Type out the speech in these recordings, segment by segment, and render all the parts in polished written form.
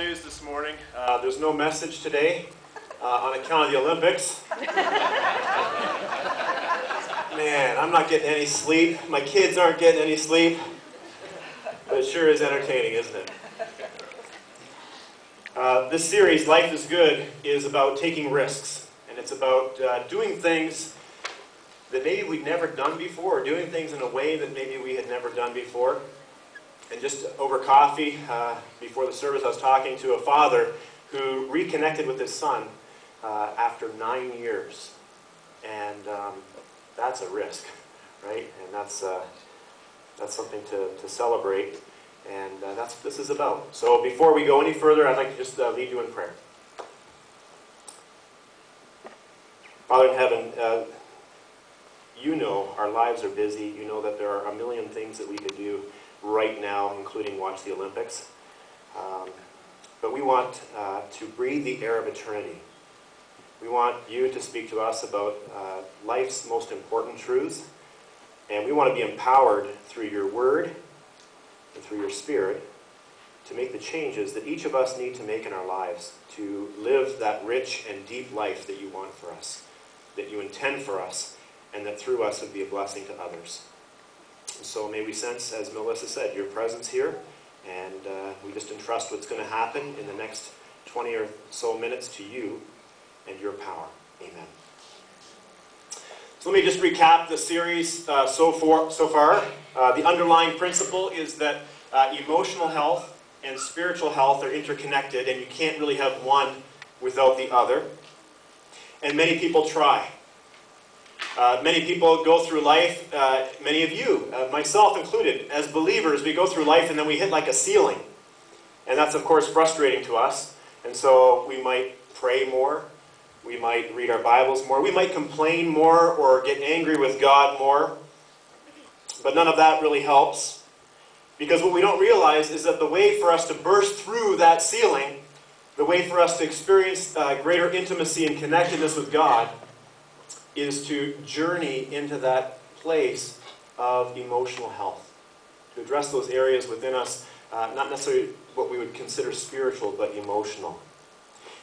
news this morning. There's no message today on account of the Olympics. Man, I'm not getting any sleep. My kids aren't getting any sleep. But it sure is entertaining, isn't it? This series, Life is Good, is about taking risks. And it's about doing things that maybe we'd never done before, or doing things in a way that maybe we had never done before. And just over coffee, before the service, I was talking to a father who reconnected with his son after 9 years. And that's a risk, right? And that's something to celebrate. And that's what this is about. So before we go any further, I'd like to just lead you in prayer. Father in heaven, you know our lives are busy. You know that there are a million things that we could do right now, including watch the Olympics. But we want to breathe the air of eternity. We want you to speak to us about life's most important truths. And we want to be empowered through your word and through your spirit to make the changes that each of us need to make in our lives to live that rich and deep life that you want for us, that you intend for us, and that through us would be a blessing to others. So may we sense, as Melissa said, your presence here, and we just entrust what's going to happen in the next 20 or so minutes to you and your power. Amen. So let me just recap the series so far. The underlying principle is that emotional health and spiritual health are interconnected, and you can't really have one without the other. And many people try. Many people go through life, many of you, myself included, as believers, we go through life and then we hit like a ceiling. And that's, of course, frustrating to us. And so we might pray more, we might read our Bibles more, we might complain more or get angry with God more. But none of that really helps. Because what we don't realize is that the way for us to burst through that ceiling, the way for us to experience greater intimacy and connectedness with God, is to journey into that place of emotional health. To address those areas within us, not necessarily what we would consider spiritual, but emotional.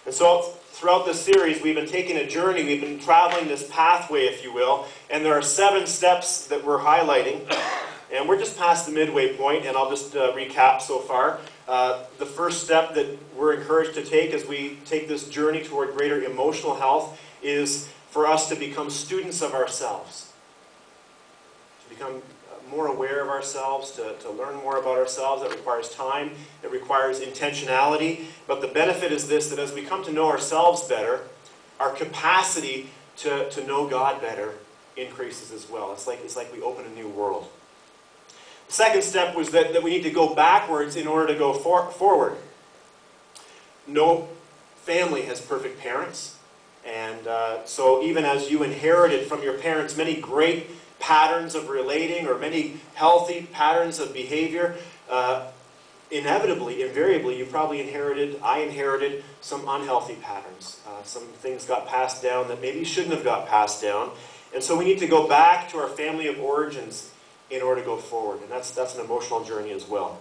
And so throughout this series, we've been taking a journey, we've been traveling this pathway, if you will, and there are 7 steps that we're highlighting. And we're just past the midway point, and I'll just recap so far. The first step that we're encouraged to take as we take this journey toward greater emotional health is for us to become students of ourselves. To become more aware of ourselves, to learn more about ourselves. That requires time. It requires intentionality. But the benefit is this, that as we come to know ourselves better, our capacity to know God better increases as well. It's like we open a new world. The second step was that we need to go backwards in order to go forward. No family has perfect parents. And so even as you inherited from your parents many great patterns of relating or many healthy patterns of behavior, inevitably, invariably, I inherited some unhealthy patterns. Some things got passed down that maybe shouldn't have got passed down. And so we need to go back to our family of origins in order to go forward. And that's an emotional journey as well.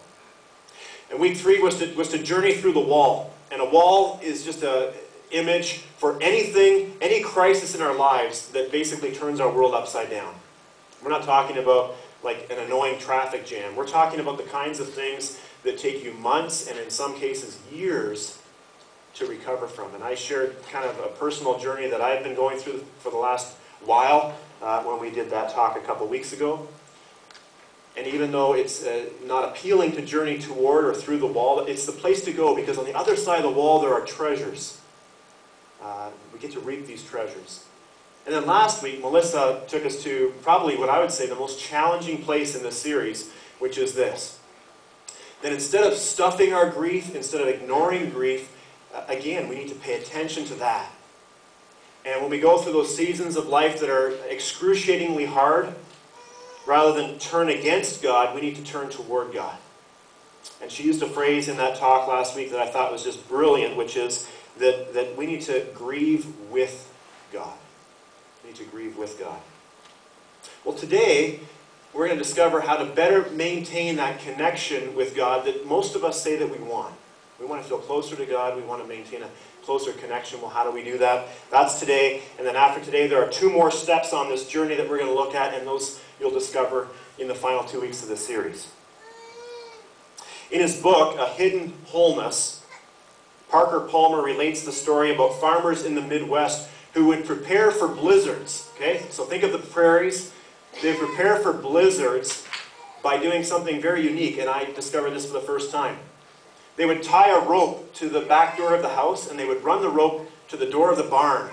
And week 3 was to journey through the wall. And a wall is just an image for anything, any crisis in our lives that basically turns our world upside down. We're not talking about like an annoying traffic jam. We're talking about the kinds of things that take you months and in some cases years to recover from. And I shared kind of a personal journey that I've been going through for the last while when we did that talk a couple weeks ago. And even though it's not appealing to journey toward or through the wall, it's the place to go because on the other side of the wall there are treasures. We get to reap these treasures. And then last week, Melissa took us to probably what I would say the most challenging place in this series, which is this. That instead of stuffing our grief, instead of ignoring grief, again, we need to pay attention to that. And when we go through those seasons of life that are excruciatingly hard, rather than turn against God, we need to turn toward God. And she used a phrase in that talk last week that I thought was just brilliant, which is that we need to grieve with God. We need to grieve with God. Well, today, we're going to discover how to better maintain that connection with God that most of us say that we want. We want to feel closer to God. We want to maintain a closer connection. Well, how do we do that? That's today. And then after today, there are 2 more steps on this journey that we're going to look at, and those you'll discover in the final 2 weeks of the series. In his book, A Hidden Wholeness, Parker Palmer relates the story about farmers in the Midwest who would prepare for blizzards. Okay? So think of the prairies. They prepare for blizzards by doing something very unique, and I discovered this for the first time. They would tie a rope to the back door of the house, and they would run the rope to the door of the barn,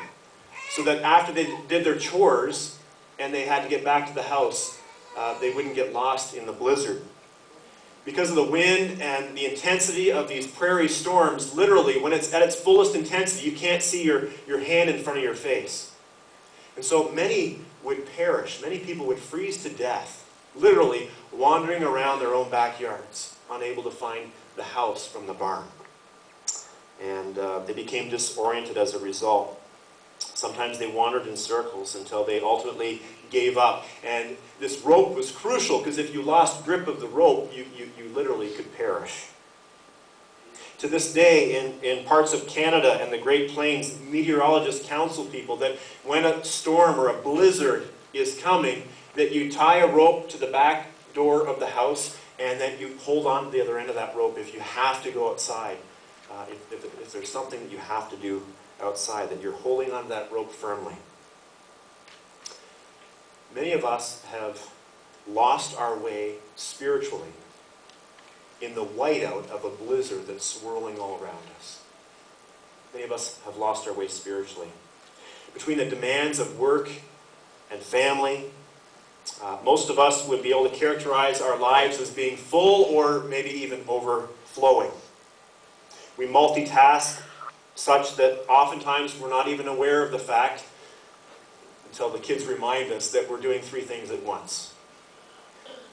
so that after they did their chores and they had to get back to the house, they wouldn't get lost in the blizzard. Because of the wind and the intensity of these prairie storms, literally, when it's at its fullest intensity, you can't see your hand in front of your face. And so many would perish. Many people would freeze to death, literally wandering around their own backyards, unable to find the house from the barn. And they became disoriented as a result. Sometimes they wandered in circles until they ultimately gave up. And this rope was crucial, because if you lost grip of the rope, you literally could perish. To this day, in parts of Canada and the Great Plains, meteorologists counsel people that when a storm or a blizzard is coming, that you tie a rope to the back door of the house, and then you hold on to the other end of that rope if you have to go outside. If there's something that you have to do outside, that you're holding on to that rope firmly. Many of us have lost our way spiritually in the whiteout of a blizzard that's swirling all around us. Many of us have lost our way spiritually. Between the demands of work and family, most of us would be able to characterize our lives as being full or maybe even overflowing. We multitask such that oftentimes we're not even aware of the fact until the kids remind us that we're doing 3 things at once.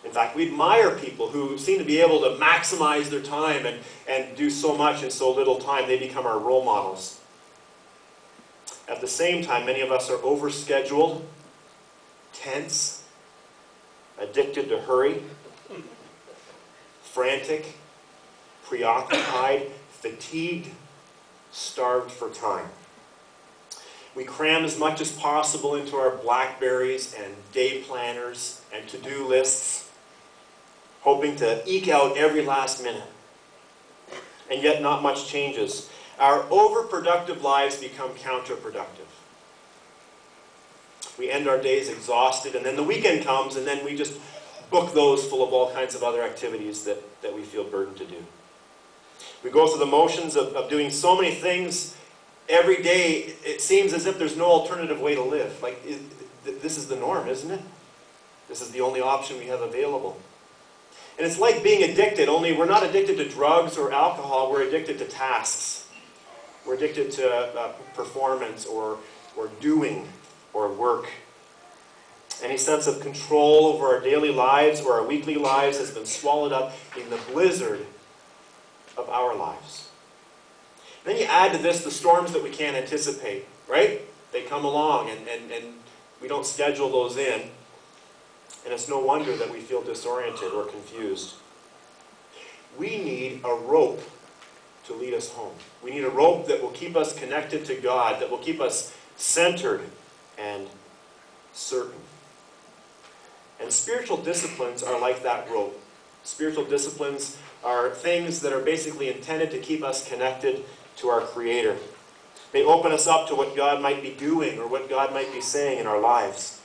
In fact, we admire people who seem to be able to maximize their time and do so much in so little time. They become our role models. At the same time, many of us are overscheduled, tense, addicted to hurry, frantic, preoccupied, fatigued, starved for time. We cram as much as possible into our BlackBerries and day planners and to-do lists, hoping to eke out every last minute. And yet not much changes. Our overproductive lives become counterproductive. We end our days exhausted, and then the weekend comes, and then we just book those full of all kinds of other activities that we feel burdened to do. We go through the motions of doing so many things every day. It seems as if there's no alternative way to live. Like, this is the norm, isn't it? This is the only option we have available. And it's like being addicted, only we're not addicted to drugs or alcohol, we're addicted to tasks. We're addicted to performance or doing or work. Any sense of control over our daily lives or our weekly lives has been swallowed up in the blizzard of our lives. Then you add to this the storms that we can't anticipate, right? They come along and we don't schedule those in. And it's no wonder that we feel disoriented or confused. We need a rope to lead us home. We need a rope that will keep us connected to God, that will keep us centered and certain. And spiritual disciplines are like that rope. Spiritual disciplines are things that are basically intended to keep us connected to our Creator. They open us up to what God might be doing or what God might be saying in our lives.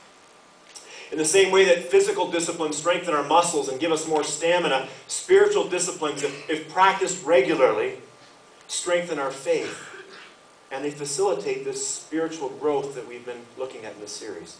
In the same way that physical disciplines strengthen our muscles and give us more stamina, spiritual disciplines, if practiced regularly, strengthen our faith. And they facilitate this spiritual growth that we've been looking at in this series.